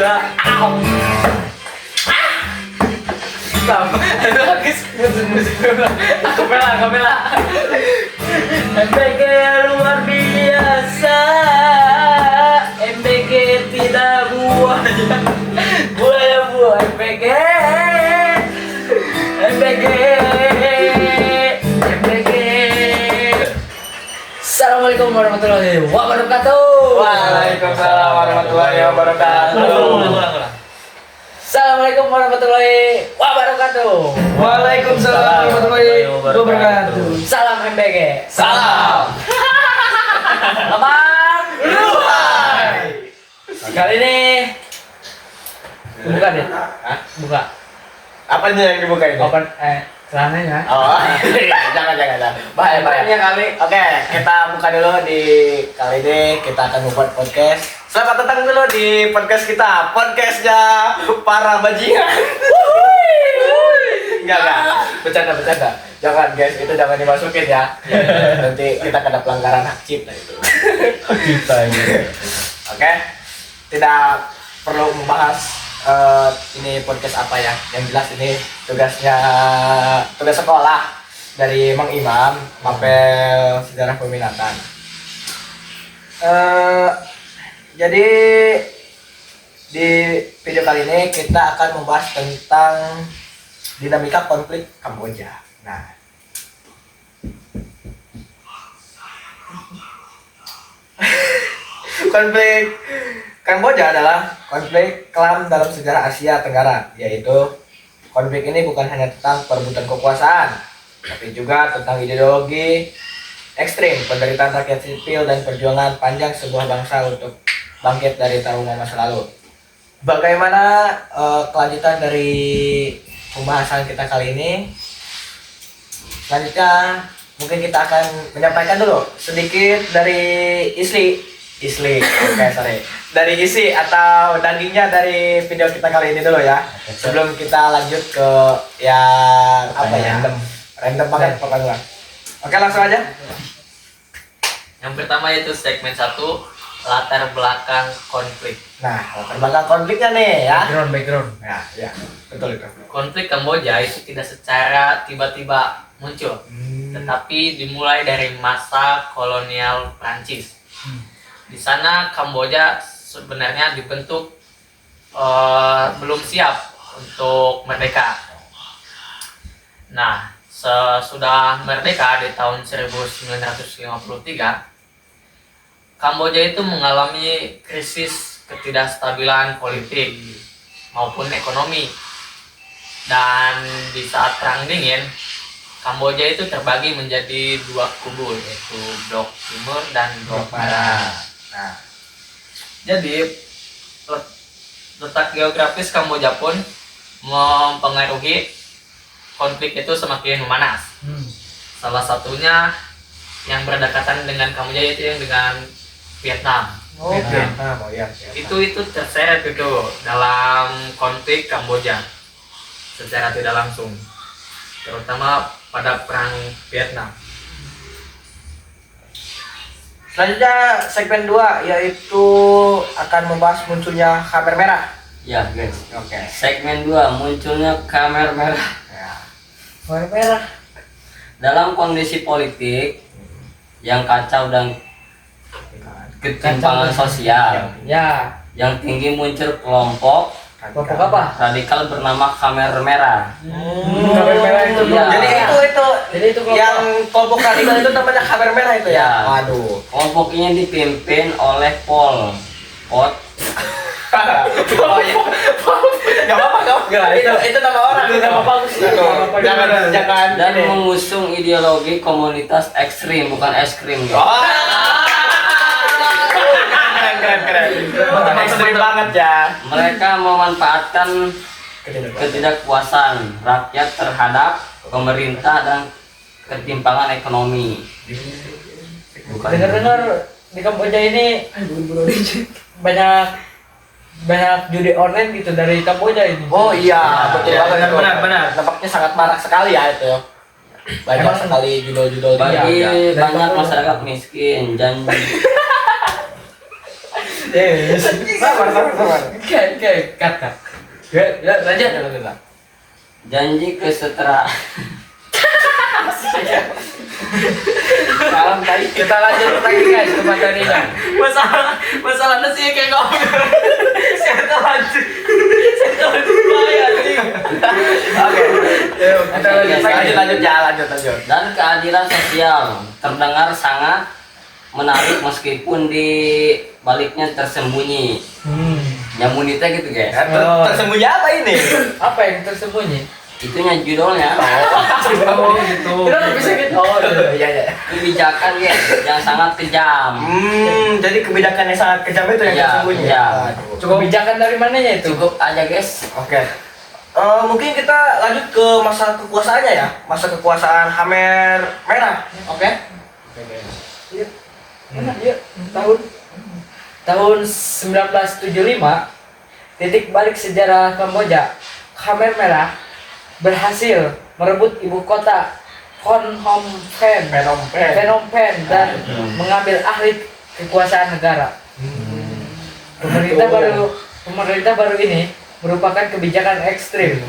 Kamera. Bagus musik dulu. Kamera. MBG luar biasa. MBG tidak buaya. Buaya MBG. Assalamualaikum warahmatullahi wabarakatuh. Waalaikumsalam warahmatullahi wabarakatuh. Assalamualaikum warahmatullahi wabarakatuh. Waalaikumsalam warahmatullahi wabarakatuh. Salam MBG. Salam. Abang Luhai. Kali ini buka deh. Hah? Buka. Apanya yang dibuka ini? Open celananya. Oh, jangan. Bahaya. Kali. Oke, kita buka dulu di kali ini kita akan membuat podcast. Selamat datang dulu di podcast kita. Podcastnya para bajingan. Enggak. Bercanda. Jangan guys, itu jangan dimasukin ya. Nanti kita kena pelanggaran hak cipta itu. Kita ini. Oke. Tidak perlu membahas ini podcast apa ya. Yang jelas ini tugas sekolah dari Mang Imam, Mapel Sejarah Peminatan. Jadi di video kali ini kita akan membahas tentang dinamika konflik Kamboja. Nah, konflik Kamboja adalah konflik kelam dalam sejarah Asia Tenggara, yaitu konflik ini bukan hanya tentang perebutan kekuasaan, tapi juga tentang ideologi ekstrim, penderitaan rakyat sipil, dan perjuangan panjang sebuah bangsa untuk bangkit dari trauma masa lalu. Bagaimana kelanjutan dari pembahasan kita kali ini? Selanjutnya mungkin kita akan menyampaikan dulu sedikit dari dari isi atau dagingnya dari video kita kali ini dulu ya. Sebelum kita lanjut ke yang random banget pokoknya. Oke, langsung aja. Yang pertama itu segmen 1, latar belakang konflik. Nah, latar belakang konfliknya nih ya. Background. Ya, betul itu. Konflik Kamboja itu tidak secara tiba-tiba muncul, tetapi dimulai dari masa kolonial Prancis. Di sana Kamboja sebenarnya dibentuk belum siap untuk merdeka. Nah, sesudah merdeka di tahun 1953, Kamboja itu mengalami krisis ketidakstabilan politik maupun ekonomi. Dan di saat Perang Dingin, Kamboja itu terbagi menjadi dua kubu, yaitu blok timur dan blok barat. Nah, jadi letak geografis Kamboja pun mempengaruhi konflik itu semakin memanas. Salah satunya yang berdekatan dengan Kamboja itu yang dengan Vietnam. Vietnam. Oh iya. Itu terseret gitu dalam konflik Kamboja secara tidak langsung, terutama pada perang Vietnam. Selanjutnya segmen 2 yaitu akan membahas munculnya Khmer Merah. Ya guys, Oke. segmen 2 munculnya Khmer Merah. Ya. Warna merah. Dalam kondisi politik yang kacau dan ketimpangan sosial Ya. yang tinggi, muncul kelompok Kelompok apa? radikal bernama Khmer Merah. Khmer merah itu. Iya. Jadi itu kelompok. yang kelompok radikal itu namanya Khmer Merah itu ya. Ya. Waduh. Kelompok ini dipimpin oleh Pol Pot. Oh iya. Gak apa-apa. Itu nama orang. Itu nama bagus. Jangan. Dan ini. mengusung ideologi komunitas ekstrim, bukan es krim. Guys. Oh. Keren. Ekstrim banget ya. Mereka memanfaatkan ketidakpuasan rakyat terhadap pemerintah dan ketimpangan ekonomi. Dengar-dengar di Kamboja ini banyak judi online gitu dari Kamboja ini. Oh iya, betul Ya, banget. benar. Nampaknya sangat marak sekali ya itu. Banyak Emang sekali judul-judul Bagi dia. banyak masyarakat miskin dan Yes. Sabar. Oke, cut. Ya, lanjut. Janji kesetaraan. Salam tadi. Kita lanjut lagi guys ke materinya. Masalahnya sih kayak ngomong. Saya lanjut bayar nih. Oke. Yuk, kita lanjut. Lanjut. Dan keadilan sosial terdengar sangat menarik meskipun di baliknya tersembunyi. Nyamunita gitu guys. Tersembunyi apa ini? Apa yang tersembunyi? Itunya judulnya. Oh, gitu. Kita bisa gitu. Oh, Iya. Kebijakan guys yang sangat kejam. Jadi kebijakan yang sangat kejam itu yang Iya, tersembunyi. iya. Aduh. Cukup kebijakan dari mananya itu? Cukup aja guys. Oke. Mungkin kita lanjut ke masa kekuasaannya ya. Masa kekuasaan Khmer Merah. Oke. Iya. Mana dia? Tahun 1975, titik balik sejarah Kamboja, Khmer Merah berhasil merebut ibu kota Phnom Penh dan mengambil alih kekuasaan negara. Pemerintah baru ini merupakan kebijakan ekstrim.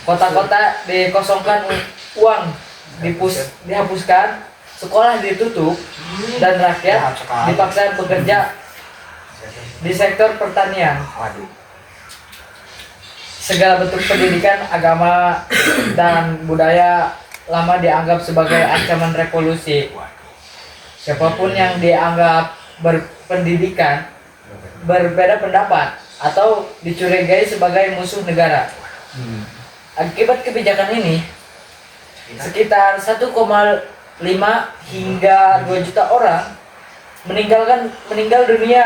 Kota-kota dikosongkan, uang dihapuskan, sekolah ditutup, dan rakyat dipaksa bekerja di sektor pertanian. Segala bentuk pendidikan, agama, dan budaya lama dianggap sebagai ancaman revolusi. Siapapun yang dianggap berpendidikan, berbeda pendapat, atau dicurigai sebagai musuh negara. Akibat kebijakan ini, sekitar 1,5 hingga 2 juta orang meninggal dunia.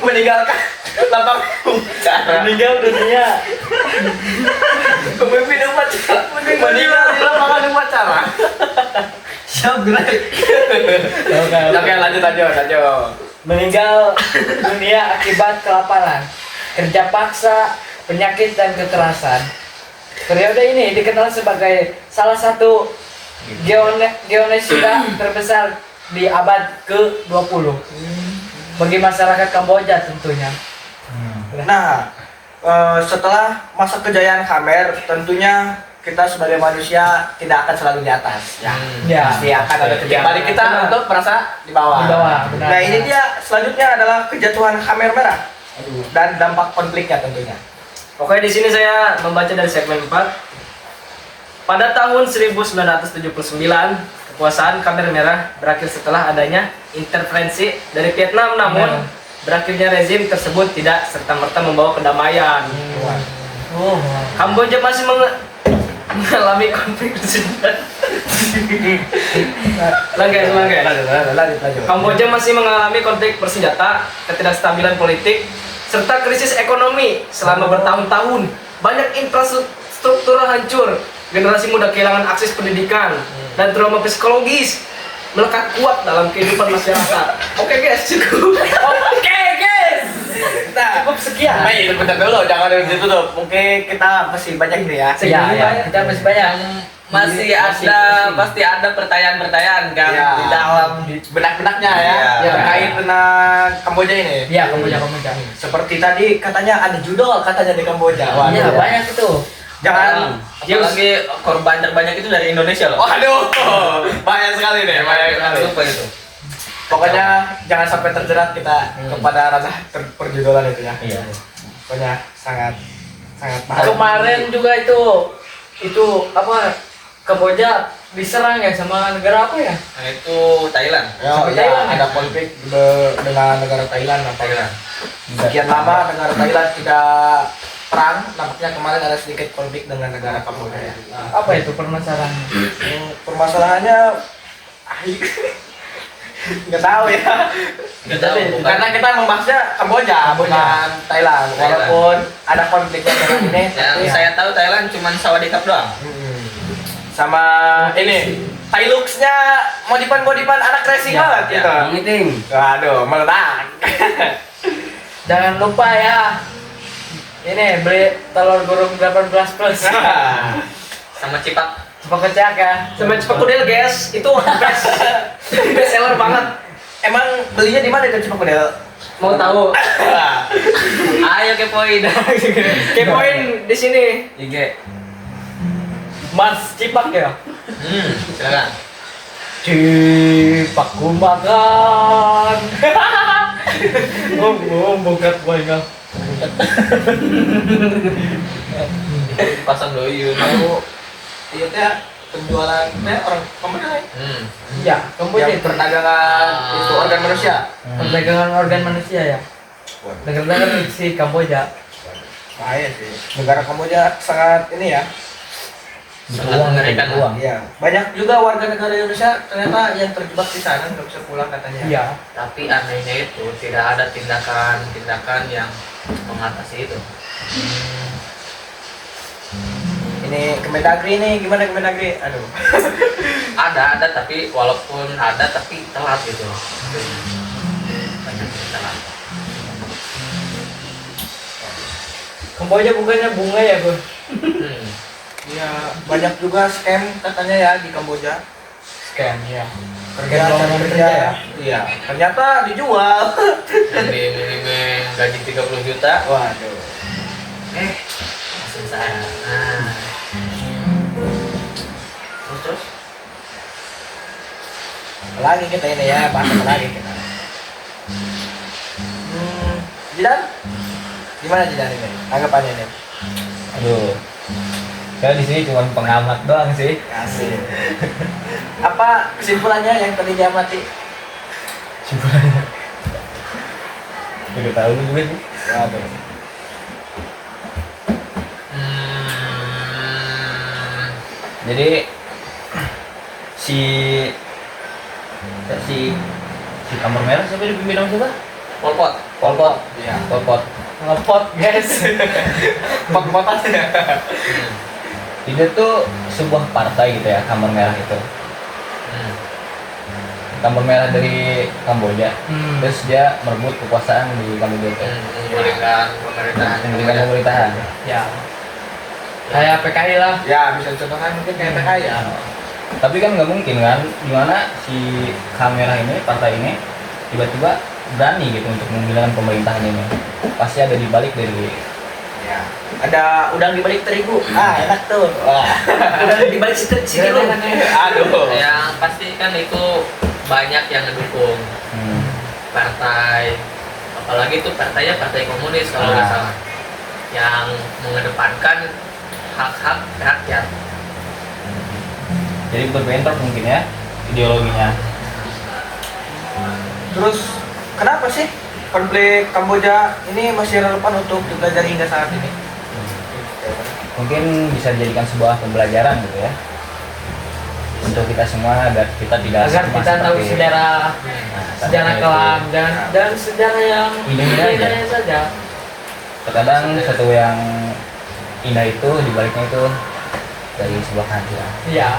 Meninggalkan lapang upacara. Meninggal dunia. Pemimpin upacara meninggal di lapangan upacara. Siap gerak. Oke, lanjut. Meninggal dunia akibat kelaparan, kerja paksa, penyakit, dan kekerasan. Periode ini dikenal sebagai salah satu genosida terbesar di abad ke-20 bagi masyarakat Kamboja tentunya. Nah, setelah masa kejayaan Khmer, tentunya kita sebagai manusia tidak akan selalu di atas. Ya. Pasti akan ada titik balik kita untuk merasa di bawah. Di bawah, benar. Nah, ini dia selanjutnya adalah kejatuhan Khmer Merah dan dampak konfliknya tentunya. Oke, di sini saya membaca dari segmen 4. Pada tahun 1979, kekuasaan Khmer Merah berakhir setelah adanya intervensi dari Vietnam, namun berakhirnya rezim tersebut tidak serta-merta membawa kedamaian. Kamboja masih mengalami konflik bersenjata. Lanjut. Kamboja masih mengalami konflik bersenjata, ketidakstabilan politik, serta krisis ekonomi selama bertahun-tahun. Banyak infrastruktur hancur, generasi muda kehilangan akses pendidikan, dan trauma psikologis melekat kuat dalam kehidupan masyarakat. Oke guys, cukup. Cukup sekian. Baik, bentar dulu, jangan ditutup. Mungkin kita masih banyak nih ya. Kita masih banyak. Masih ada, pasti ada pertanyaan-pertanyaan kan Ya. di dalam Benak-benaknya ya, Iya. terkait dengan Kamboja ini. Iya, Kamboja. Seperti tadi katanya ada judol katanya di Kamboja. Iya, banyak itu. Jangan apalagi korban terbanyak itu dari Indonesia loh. Waduh, banyak sekali nih, banyak sekali. Lupa itu. Pokoknya jangan sampai terjerat kita kepada ranah perjudolan itu ya. Iya. Pokoknya sangat bahaya. Kemarin juga itu apa, Kamboja diserang ya sama negara apa ya? Nah, itu Thailand. Ya, Thailand. ada konflik dengan negara Thailand nampaknya. Sekian lama negara Thailand tidak perang, nampaknya kemarin ada sedikit konflik dengan negara Kamboja. Apa itu permasalahannya? Permasalahannya nggak tahu ya. Nggak tahu, bukan. Karena kita membahasnya Kamboja, bukan Thailand. Walaupun ada konfliknya dengan ini, Yang saya tahu Thailand cuma Sawadikap doang. sama ini Hilux-nya modifan anak racing banget gitu. Mengiting. Waduh, meledak. Jangan lupa ya. Ini beli telur gulung 18 plus. Sama Cipak. Cepak kecak ya. Sama Cepakudel guys, itu best seller banget. Emang belinya di mana itu Cepakudel? Mau tahu? Ayo kepoin. Kepoin di sini. IG. Mas Cipak ya. Silakan. Cipak ku makan. Bukat banyak. Pasang doyun. Iya teh penjualan teh orang Kamboja. Ya, Kamboja Yang itu perdagangan itu organ manusia. perdagangan organ manusia ya. Dengar-dengar si Kamboja. Bahaya sih. Negara Kamboja sangat ini ya. Sangat mengerikan. Iya. Banyak juga warga negara Indonesia ternyata yang terjebak di sana nggak bisa pulang katanya. Iya. Tapi anehnya itu tidak ada tindakan-tindakan yang mengatasi itu. Ini Kemendagri nih, gimana Kemendagri? Aduh. Ada tapi walaupun ada tapi telat gitu. Banyak yang telat. Kamboja bukannya bunga ya, Bro? Iya, banyak juga scam katanya ya di Kamboja. Scam ya. Kerja lowongan cari kerja ya. Iya, ternyata dijual. Yang di iming gaji 30 juta. Waduh. Langsung saya. Terus Lagi kita ini ya, bahas apa lagi kita. Jidan? Gimana Jidan ini? Tanggapannya nih? Aduh. Saya di sini cuma pengamat doang sih. Kasih. Apa kesimpulannya yang tadi diamati? Simpulannya. Udah tahu juga sih. Waduh. Jadi si si kamar merah siapa yang dipimpin sama siapa? Pol Pot. Pol Pot. Iya. Pol Pot. Ngepot, guys. Pot-potan ya. Itu tuh sebuah partai gitu ya, kamar merah itu. Kamar merah dari Kamboja. Terus dia merebut kekuasaan di Kamboja itu. Menggulingkan pemerintahan. Menggulingkan pemerintahan. Ya. Kayak PKI lah. Ya, bisa dicontohkan mungkin kayak PKI ya. Tapi kan nggak mungkin kan, gimana si kamera ini, partai ini tiba-tiba berani gitu untuk menggulingkan pemerintahan ini. Pasti ada di balik dari Ya. Ada udang di balik terigu. Ah, enak tuh. Wah. Udah di balik situ lu. Aduh. Yang pasti kan itu banyak yang ngedukung partai, apalagi itu partainya partai komunis kalau nggak salah, yang mengedepankan hak-hak rakyat. jadi berbentrok mungkin ya ideologinya. Terus kenapa sih konflik Kamboja ini masih relevan untuk dipelajari hingga saat ini? Mungkin bisa dijadikan sebuah pembelajaran gitu ya untuk kita semua agar kita tidak Agar sama kita tahu seperti- sejarah sejarah itu. kelam dan sejarah yang Indah-indah aja. indahnya saja. Terkadang satu yang indah itu dibaliknya itu dari sebuah kehancuran. Iya.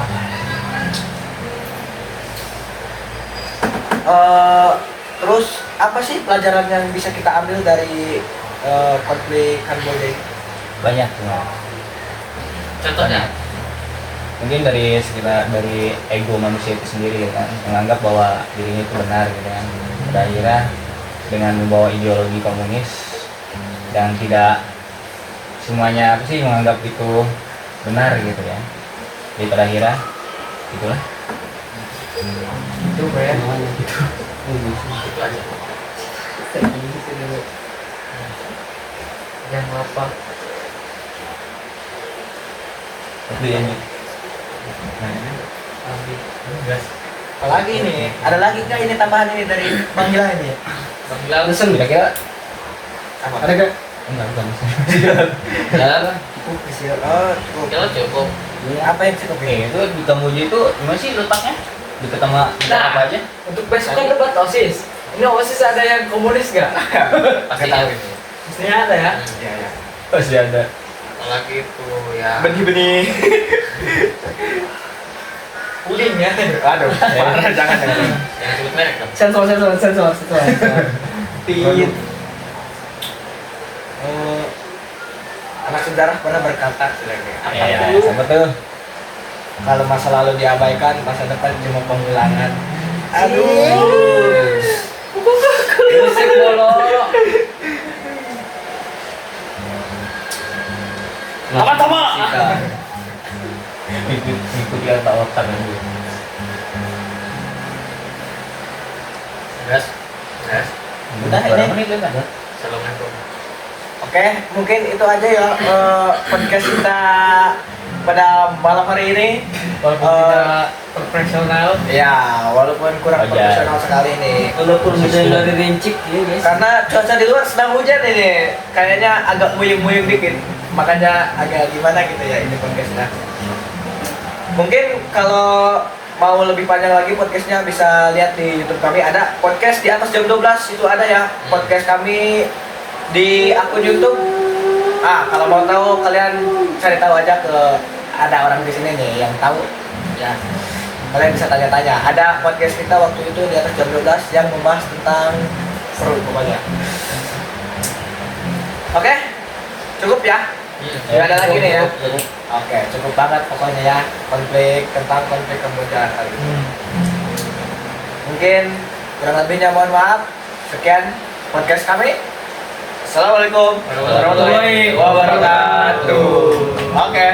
Terus apa sih pelajaran yang bisa kita ambil dari konflik Kamboja ini? Banyak semua. Contohnya, Mungkin dari sekitar dari ego manusia itu sendiri ya kan, menganggap bahwa dirinya itu benar gitu kan. Pada akhirnya dengan membawa ideologi komunis dan tidak semuanya apa sih menganggap itu benar gitu ya. Jadi pada akhirnya itulah. Itu ya. itu aja. Jangan apa. Itu ya. Apalagi nih? Ada lagi nggak ini tambahan ini dari Bang Gila ini? Bang Bilal, Pesan kira-kira Apa? ada gak? Enggak, bukan. Bilal, Oh, cukup. Bilal cukup. Apa yang cukup ini? Itu di Kamboja itu gimana sih letaknya? Dekat sama Nah. apa aja? Untuk besok kan debat OSIS. Ini OSIS ada yang komunis gak? Pasti Nggak tahu ada. ini. Mestinya ada ya. Iya, iya. Pasti ada. Apalagi itu ya. Benih-benih. Puding ya. Aduh, parah, jangan. Jangan sebut merek dong. Sensor. Tit. Anak sejarah pernah berkata, Iya, sama tuh. Kalau masa lalu diabaikan, masa depan cuma pengulangan. Musik bolo. Tama-tama. Ikut yang tak otak kan. Gas. Udah Berapa ini. menit kan? Assalamualaikum. Oke, mungkin itu aja ya podcast kita pada malam hari ini. Walaupun tidak profesional, Ya, walaupun kurang Wajar. profesional sekali nih. walaupun hujan dari rincik ya guys. Karena cuaca di luar sedang hujan ini, kayaknya agak muyung-muyung dikit, makanya agak gimana gitu ya ini podcastnya. Mungkin kalau mau lebih panjang lagi podcastnya bisa lihat di YouTube kami, ada podcast di atas jam 12 itu ada ya podcast kami di akun YouTube. Kalau mau tahu kalian cari tahu aja ke ada orang di sini nih yang tahu ya. Kalian bisa tanya-tanya. Ada podcast kita waktu itu di atas jam 12 yang membahas tentang seru pokoknya. Oke, cukup ya. Nggak ada lagi nih ya. Oke, cukup banget pokoknya ya tentang konflik Kamboja kali ini. Mungkin kurang lebihnya mohon maaf. Sekian podcast kami. Assalamualaikum Warahmatullahi wabarakatuh. Oke.